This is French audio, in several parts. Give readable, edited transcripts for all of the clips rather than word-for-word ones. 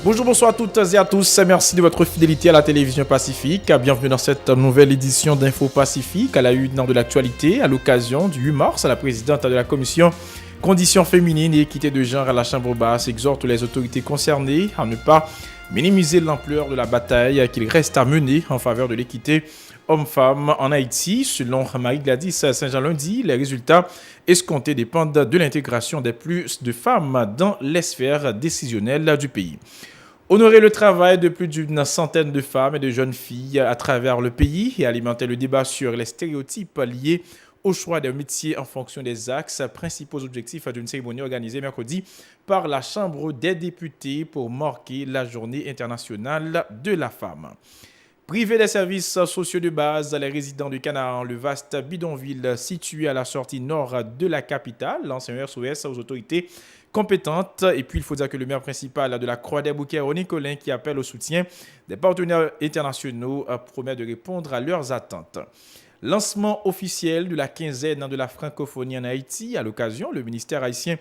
Bonjour, bonsoir à toutes et à tous. Merci de votre fidélité à la télévision Pacifique. Bienvenue dans cette nouvelle édition d'Info Pacifique à la une de l'actualité à l'occasion du 8 mars. La présidente de la commission Conditions féminines et équité de genre à la Chambre basse exhorte les autorités concernées à ne pas minimiser l'ampleur de la bataille qu'il reste à mener en faveur de l'équité hommes-femmes en Haïti. Selon Marie-Gladys Saint-Jean lundi, les résultats escomptés dépendent de l'intégration des plus de femmes dans les sphères décisionnelles du pays. Honorer le travail de plus d'une centaine de femmes et de jeunes filles à travers le pays et alimenter le débat sur les stéréotypes liés au choix des métiers en fonction des axes principaux objectifs d'une cérémonie organisée mercredi par la Chambre des députés pour marquer la Journée internationale de la femme. Privés des services sociaux de base, les résidents du Canaan, le vaste bidonville situé à la sortie nord de la capitale, l'ancien SOS aux autorités compétentes. Et puis, il faut dire que le maire principal de la Croix-des-Bouquets, René Collin, qui appelle au soutien des partenaires internationaux, promet de répondre à leurs attentes. Lancement officiel de la quinzaine de la francophonie en Haïti. À l'occasion, le ministère haïtien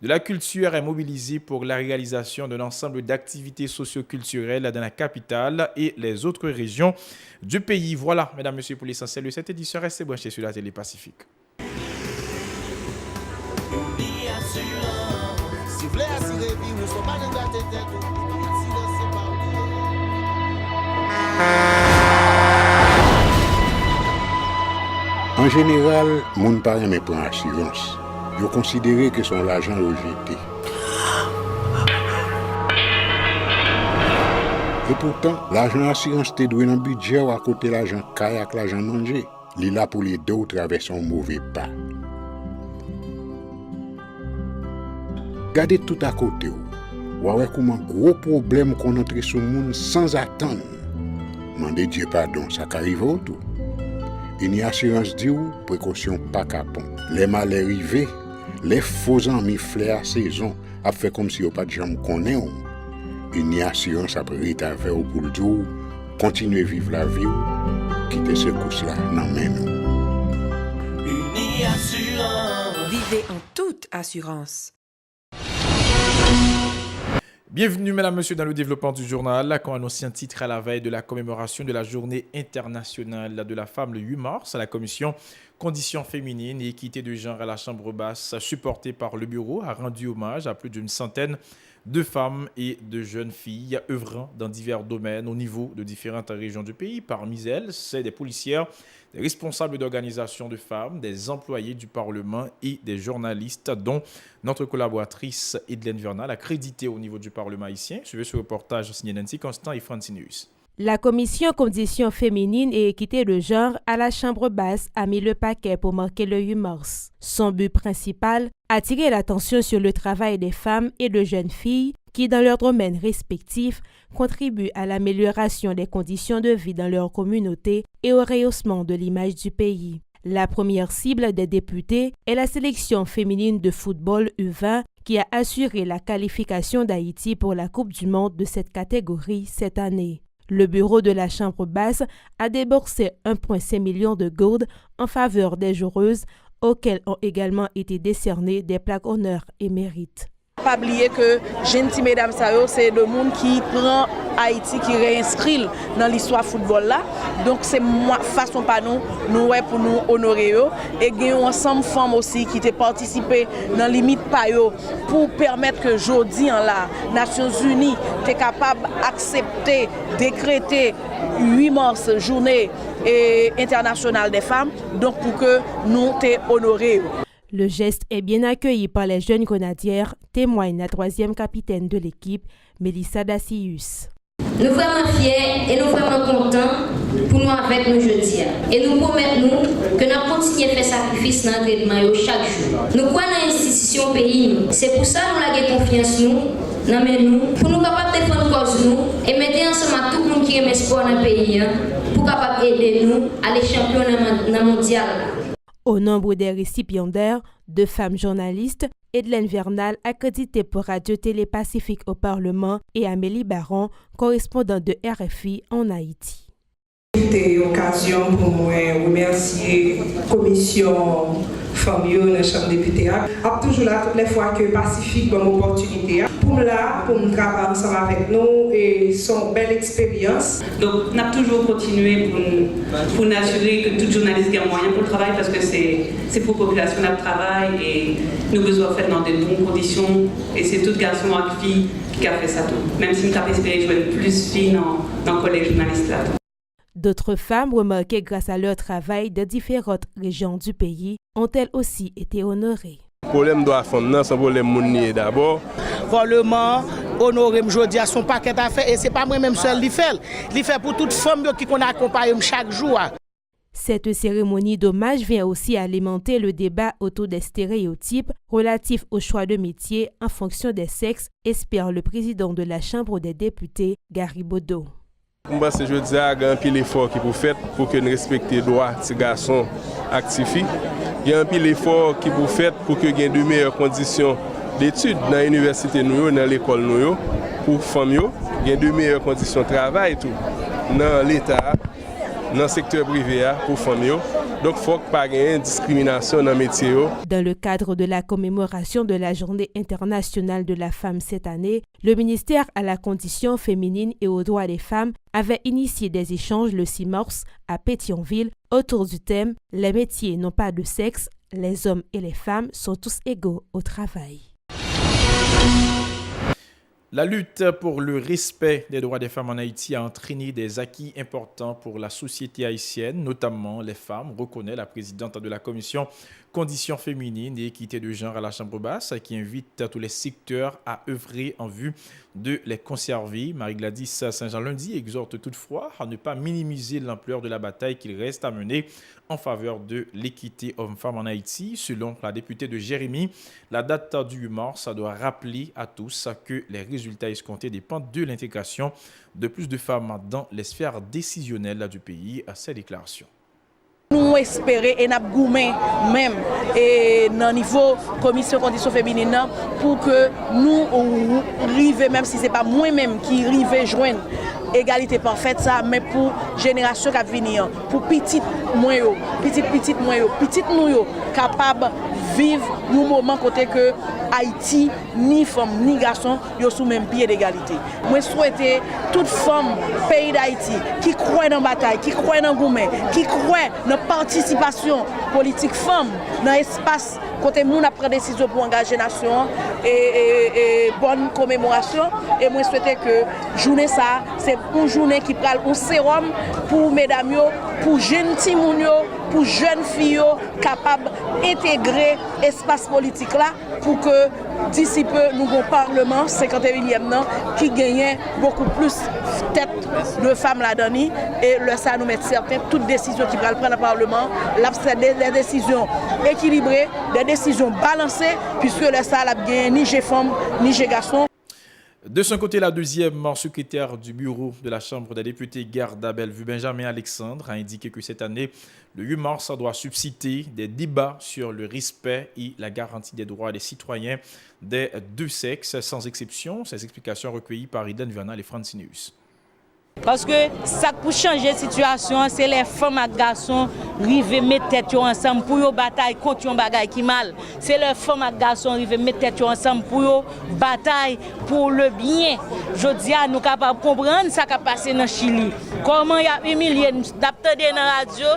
de la culture est mobilisé pour la réalisation d'un ensemble d'activités socio-culturelles dans la capitale et les autres régions du pays. Voilà, mesdames, messieurs, pour l'essentiel de cette édition. Restez branchés sur la télé Pacifique. En général, moun pa reme pran assurance. Yo considéré que son l'argent rejeté. Et pourtant, l'argent assurance te doué dans budget ou à côté l'argent kayak, l'argent manger. Li là pour les deux traverser un mauvais pas. Gardez tout à côté ou ouais comment gros problème qu'on entre sur monde sans attendre. Mandez Dieu pardon, ça qu'arrive au tout. Une assurance dit ou précaution pas capon. Les malheurs arrivés, les faux amis flair saison a fait comme si on pas de jambe connaît. Une assurance après ta faire pour le jour, continuer vivre la vie quitter ce coup là dans main nous. Une assurance. Vivez en toute assurance. Bienvenue, mesdames, messieurs, dans le développement du journal. Quand annonce un titre à la veille de la commémoration de la Journée internationale de la femme le 8 mars, la commission Conditions féminines et équité de genre à la Chambre basse, supportée par le bureau, a rendu hommage à plus d'une centaine de femmes et de jeunes filles œuvrant dans divers domaines au niveau de différentes régions du pays. Parmi elles, c'est des policières, des responsables d'organisations de femmes, des employés du Parlement et des journalistes, dont notre collaboratrice Edlène Vernal, accréditée au niveau du Parlement haïtien. Suivez ce reportage signé Nancy Constant et Francinus. La commission Conditions féminines et équité de genre à la Chambre basse a mis le paquet pour marquer le 8 mars. Son but principal, attirer l'attention sur le travail des femmes et de jeunes filles qui, dans leurs domaines respectifs, contribuent à l'amélioration des conditions de vie dans leur communauté et au rehaussement de l'image du pays. La première cible des députés est la sélection féminine de football U20 qui a assuré la qualification d'Haïti pour la Coupe du Monde de cette catégorie cette année. Le bureau de la Chambre basse a déboursé 1,5 million de gourdes en faveur des joueuses, auxquelles ont également été décernées des plaques honneur et mérite. Pas oublier que gentil mesdames c'est le monde qui prend Haïti qui réinscrit dans l'histoire football là. Donc c'est moi façon pas nous pour nous honorer eux et gagne ensemble femmes aussi qui ont participé dans limite pa yo pour permettre que jodi en la Nations Unies t'es capable d'accepter décréter 8 mars journée internationale des femmes donc pour que nous t'es honorés. Le geste est bien accueilli par les jeunes grenadières, témoigne la 3e capitaine de l'équipe, Mélissa Dacius. Nous sommes vraiment fiers et nous sommes vraiment contents pour nous avec nous jeudi. Et nous promettons que nous continuons à faire sacrifice dans l'entraînement chaque jour. Nous croyons dans l'institution pays. C'est pour ça que nous avons confiance nous, pour nous capables de défendre cause nous et mettre ensemble tout le monde qui aime le sport dans le pays pour capable aider nous à aller champion dans le mondial. Au nombre des récipiendaires, 2 femmes journalistes, Edlène Vernal, accréditée pour Radio-Télé Pacifique au Parlement, et Amélie Baron, correspondante de RFI en Haïti. C'était l'occasion pour moi de remercier la commission femmes dans la Chambre des députés. Je suis toujours là toutes les fois que Pacifique donne l'opportunité. Pour me travailler ensemble avec nous et c'est une belle expérience. Donc, on a toujours continué pour nous assurer que tout journaliste a moyen pour le travail parce que c'est pour la population qui travaille et nous besoin faire dans de bonnes conditions. Et c'est tout garçon et fille qui a fait ça tout. Même si nous avons espéré jouer plus filles dans le collège journaliste là. D'autres femmes remarquées grâce à leur travail de différentes régions du pays ont elles aussi été honorées. Le problème de la femme, c'est un problème monnaie d'abord. Parlement, honoré aujourd'hui à son paquet d'affaires et ce n'est pas moi-même seul qui fait. Il fait pour toute femme qui accompagne chaque jour. Cette cérémonie d'hommage vient aussi alimenter le débat autour des stéréotypes relatifs au choix de métier en fonction des sexes, espère le président de la Chambre des députés, Gary Bodo. Je pense que je dis à un pile effort qui pour faire pour que nous respections les droits de ces garçons actifs. Il y a un pile effort qui pour faire pour que nous ayons de meilleures conditions d'études dans l'université, dans l'école, pour les femmes. Il y a de meilleures conditions de travail tout, dans l'État, dans le secteur privé pour les femmes. Donc, il faut pas de discrimination dans le métier. Dans le cadre de la commémoration de la Journée internationale de la femme cette année, le ministère à la condition féminine et aux droits des femmes avait initié des échanges le 6 mars à Pétionville autour du thème « Les métiers n'ont pas de sexe, les hommes et les femmes sont tous égaux au travail ». La lutte pour le respect des droits des femmes en Haïti a entraîné des acquis importants pour la société haïtienne, notamment les femmes, reconnaît la présidente de la commission Conditions féminines et équité de genre à la Chambre basse, qui invite tous les secteurs à œuvrer en vue de les conserver. Marie-Gladys Saint-Jean-Lundi exhorte toutefois à ne pas minimiser l'ampleur de la bataille qu'il reste à mener en faveur de l'équité homme-femme en Haïti. Selon la députée de Jérémie, la date du 8 mars doit rappeler à tous que les résultats escomptés dépendent de l'intégration de plus de femmes dans les sphères décisionnelles du pays. À ces déclarations. Nous espérons et nous goumé même et dans le niveau commission conditions féminines pour que nous arrivions, même si ce n'est pas moi-même qui arrive joindre égalité parfaite ça, mais pour génération qui va venir, pour petite moyo, petite nous capable vivre nos moments côté que Haïti ni femme ni garçon yo sous même pied d'égalité. Moi souhaiter toute femme pays d'Haïti qui croit dans la bataille, qui croit dans gourmet, qui croit dans la participation politique femme dans l'espace côté moun a pris décision pour engager nation et bonne commémoration et moi souhaiter que journée ça c'est une journée qui prend un sérum pour mesdames yo, pour jeunes timoun yo, pour jeunes filles capables d'intégrer l'espace politique là pour que d'ici peu nous avons un parlement 51e qui gagne beaucoup plus tête de femmes là-dedans et le ça nous met certain toute décision qui va prendre le parlement des décisions équilibrées, des décisions balancées puisque le ça n'a gagné ni j'ai femme ni j'ai garçon. De son côté, la deuxième secrétaire du bureau de la Chambre des députés, Garda Bellevue, Benjamin Alexandre, a indiqué que cette année, le 8 mars doit susciter des débats sur le respect et la garantie des droits des citoyens des deux sexes, sans exception. Ces explications recueillies par Iden Vianal et Francinius. Parce que ça pour changer la situation, c'est les femmes et les garçons qui arrivent à mettre tête ensemble pour une bataille contre un bagage qui mal. C'est les femmes et les garçons qui arrivent à mettre tête ensemble pour une bataille pour le bien. Je dis à nous capables de comprendre ce qui a passé dans Chili. Comment il y a humilié, nous avons dans la radio,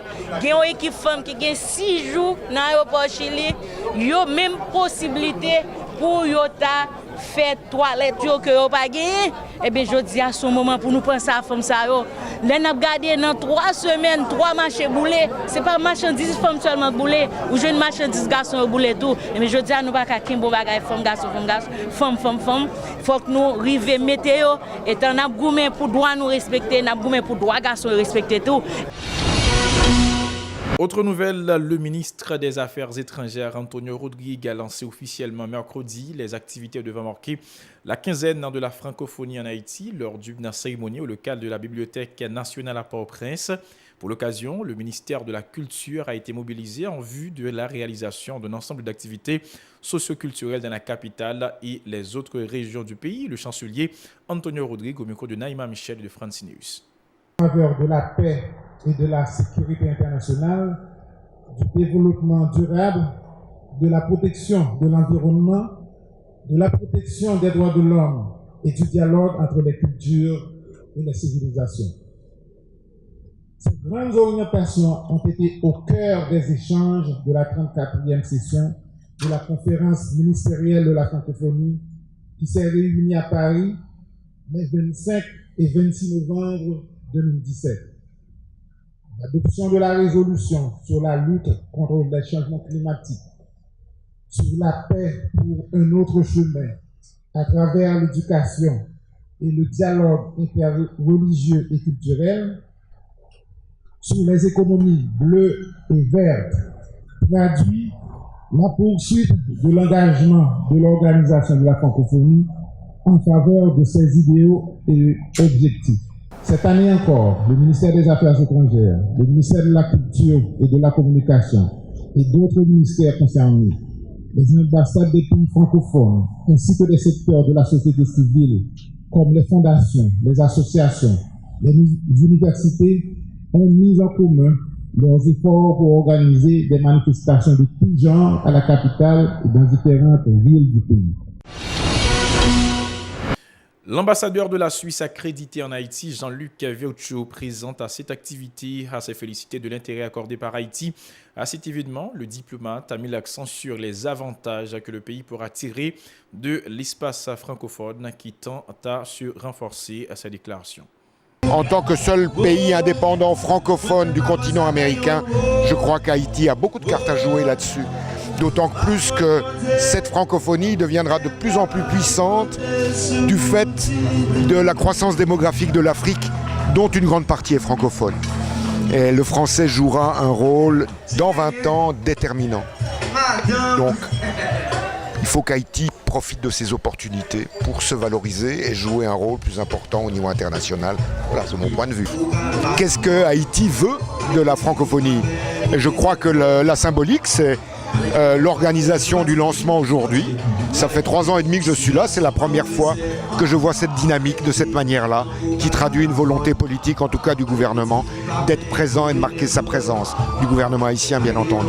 il y a une équipe femme qui a 6 jours dans l'aéroport Chili, il y a même possibilité pour Yota faire toilette que yo pas gagné. Eh bien je dis à son moment pour nous penser à femme ça yo. Là n'a gardé dans 3 semaines 3 marchés boulés, c'est pas marchandises femmes seulement boulé ou jeune marchandises garçons boulé tout. Eh bien je dis à nous pas qu'un bon bagage femme garçon femme. Faut que nous river météo et on a goumé pour droit nous respecter, n'a goumé pour droit garçon respecter tout. Autre nouvelle, le ministre des Affaires étrangères Antonio Rodrigue a lancé officiellement mercredi les activités devant marquer la quinzaine de la francophonie en Haïti lors d'une cérémonie au local de la Bibliothèque nationale à Port-au-Prince. Pour l'occasion, le ministère de la Culture a été mobilisé en vue de la réalisation d'un ensemble d'activités socio-culturelles dans la capitale et les autres régions du pays. Le chancelier Antonio Rodrigue au micro de Naïma Michel et de Francinius. En faveur de la paix et de la sécurité internationale, du développement durable de la protection de l'environnement, de la protection des droits de l'homme et du dialogue entre les cultures et les civilisations. Ces grandes orientations ont été au cœur des échanges de la 34e session de la conférence ministérielle de la francophonie qui s'est réunie à Paris les 25 et 26 novembre 2017. L'adoption de la résolution sur la lutte contre les changements climatiques, sur la paix pour un autre chemin, à travers l'éducation et le dialogue interreligieux et culturel, sur les économies bleues et vertes, traduit la poursuite de l'engagement de l'Organisation de la francophonie en faveur de ses idéaux et objectifs. Cette année encore, le ministère des Affaires étrangères, le ministère de la Culture et de la Communication et d'autres ministères concernés, les ambassades des pays francophones, ainsi que les secteurs de la société civile, comme les fondations, les associations, les universités, ont mis en commun leurs efforts pour organiser des manifestations de tout genre à la capitale et dans différentes villes du pays. L'ambassadeur de la Suisse accrédité en Haïti, Jean-Luc Virchow, présente à cette activité à ses félicités de l'intérêt accordé par Haïti. À cet événement, le diplomate a mis l'accent sur les avantages que le pays pourra tirer de l'espace francophone qui tend à se renforcer à sa déclaration. En tant que seul pays indépendant francophone du continent américain, je crois qu'Haïti a beaucoup de cartes à jouer là-dessus. D'autant plus que cette francophonie deviendra de plus en plus puissante du fait de la croissance démographique de l'Afrique, dont une grande partie est francophone. Et le français jouera un rôle, dans 20 ans, déterminant. Donc, il faut qu'Haïti profite de ces opportunités pour se valoriser et jouer un rôle plus important au niveau international. Voilà, c'est mon point de vue. Qu'est-ce que Haïti veut de la francophonie? Et je crois que la symbolique, c'est l'organisation du lancement aujourd'hui. Ça fait 3 ans et demi que je suis là, c'est la première fois que je vois cette dynamique de cette manière-là, qui traduit une volonté politique, en tout cas du gouvernement, d'être présent et de marquer sa présence, du gouvernement haïtien bien entendu.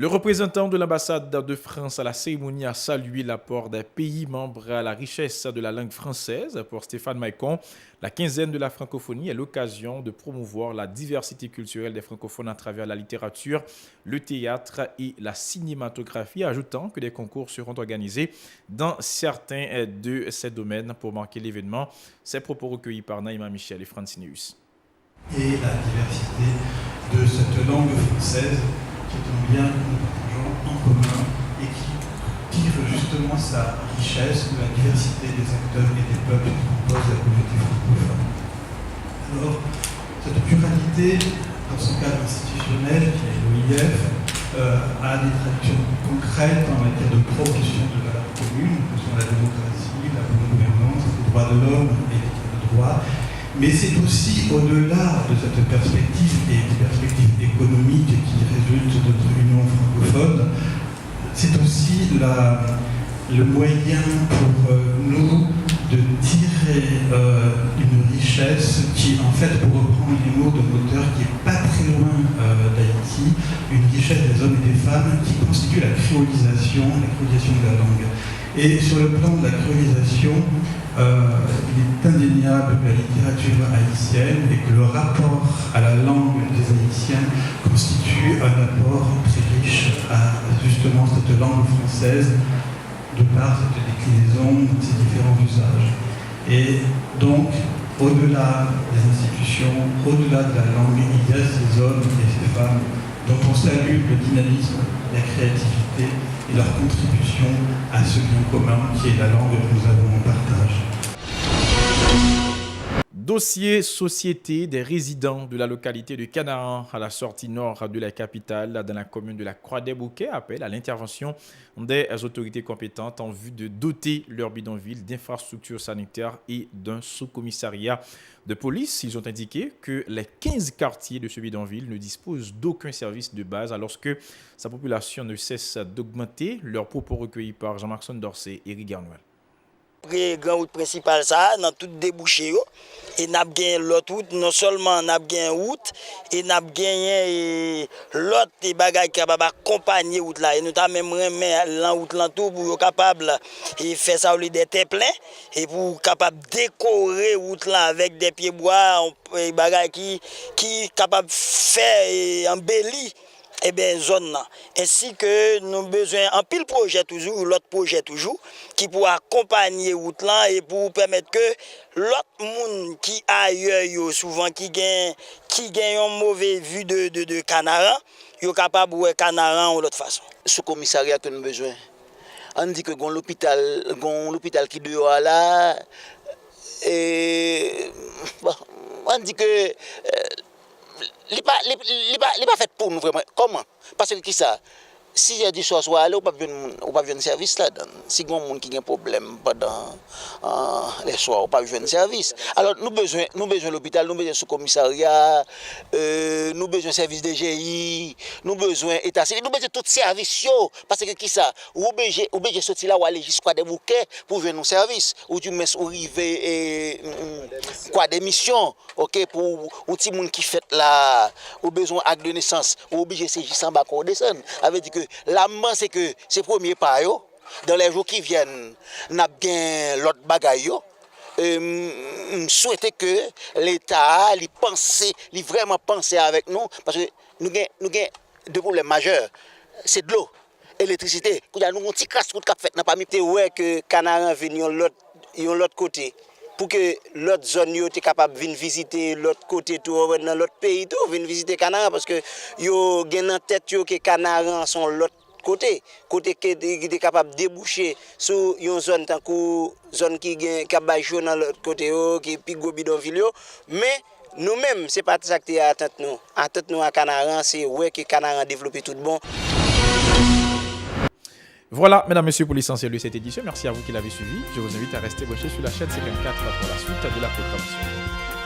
Le représentant de l'ambassade de France à la cérémonie a salué l'apport des pays membres à la richesse de la langue française. Pour Stéphane Maïcon, la quinzaine de la francophonie est l'occasion de promouvoir la diversité culturelle des francophones à travers la littérature, le théâtre et la cinématographie, ajoutant que des concours seront organisés dans certains de ces domaines pour marquer l'événement. Ces propos recueillis par Naïma Michel et Francineus. Et la diversité de cette langue française, qui est un bien que nous partageons en commun et qui tire justement sa richesse de la diversité des acteurs et des peuples qui composent la communauté francophone. Alors, cette pluralité, dans son cadre institutionnel, qui est l'OIF, a des traductions concrètes en matière de promotion de valeurs communes, que sont la démocratie, la bonne gouvernance, les droits de l'homme et l'état de droit. Mais c'est aussi au-delà de cette perspective et des perspectives économiques qui résultent de notre union francophone, c'est aussi le moyen pour nous de tirer une richesse qui, en fait, pour reprendre les mots de l'auteur qui n'est pas très loin d'Haïti, une richesse des hommes et des femmes qui constitue la créolisation de la langue. Et sur le plan de la créolisation, il est indéniable que la littérature haïtienne et que le rapport à la langue des Haïtiens constitue un apport très riche à justement cette langue française de par cette déclinaison, ses différents usages. Et donc, au-delà des institutions, au-delà de la langue, il y a ces hommes et ces femmes dont on salue le dynamisme, la créativité et leur contribution à ce bien commun qui est la langue que nous avons en partage. Dossier société des résidents de la localité de Canaan à la sortie nord de la capitale dans la commune de la Croix-des-Bouquets appelle à l'intervention des autorités compétentes en vue de doter leur bidonville d'infrastructures sanitaires et d'un sous-commissariat de police. Ils ont indiqué que les 15 quartiers de ce bidonville ne disposent d'aucun service de base alors que sa population ne cesse d'augmenter. Leurs propos recueillis par Jean-Marc Sondorcet et Eric Garnoel. après grand route principale ça dans tout débouché yo et n'a gagné l'autre route non seulement n'a gagné route et n'a gagné l'autre bagaille capable accompagner route là et nous t'a même remet la route là tout pour capable et faire ça au lieu d'être plein et pour capable décorer route là avec des pieds bois bagaille qui capable faire embellir eh bien zone là ainsi que nous besoin en pile projet toujours l'autre projet toujours qui pour accompagner route là et pour permettre que l'autre monde qui ailleurs souvent qui gagne une mauvaise vue de Canaran yo capable ouais Canaran ou l'autre façon ce commissariat que nous besoin on dit que l'hôpital qui dehors là et bon, on dit que il pas fait pour nous vraiment. Comment? Parce que qui ça? Si j'ai dit soir aller, on pas besoin service là. Si il y a monde qui a un problème pendant les soirs, on pas besoin de service. Alors nous besoin l'hôpital, nous besoin sous commissariat, nous besoin service DGI, nous besoin état civil, nous besoin tout service parce que qui ça? Ou obligé sortir là ou aller jusqu'à des bouquets pour venir nos services ou tu mets arriver quoi des missions, OK pour un petit monde qui fait là au besoin acte de naissance, ou obligé c'est juste en bas qu'on descend. Avait dit que l'amant c'est que c'est premier pas yo dans les jours qui viennent n'a bien l'autre bagaille yo souhaiter que l'état li vraiment penser avec nous parce que nous gain deux problèmes majeurs c'est de l'eau électricité nous un petit casse route qu'a fait n'a pas mis ouais que Canaran venir l'autre côté pour que l'autre zone yo était capable de venir visiter l'autre côté tout dans l'autre pays tout venir visiter Canaran parce que yo gen en tête yo que Canaran sont l'autre côté qui est capable de déboucher sur une zone tant que zone qui gagne cabajo dans l'autre côté qui pigo bidonville mais nous-mêmes c'est pas ça qui attend nous à Canaran c'est ouais que Canaran développer tout bon. Voilà, mesdames, messieurs, pour l'essentiel de cette édition. Merci à vous qui l'avez suivi. Je vous invite à rester branchés sur la chaîne C24 pour la suite de la programmation.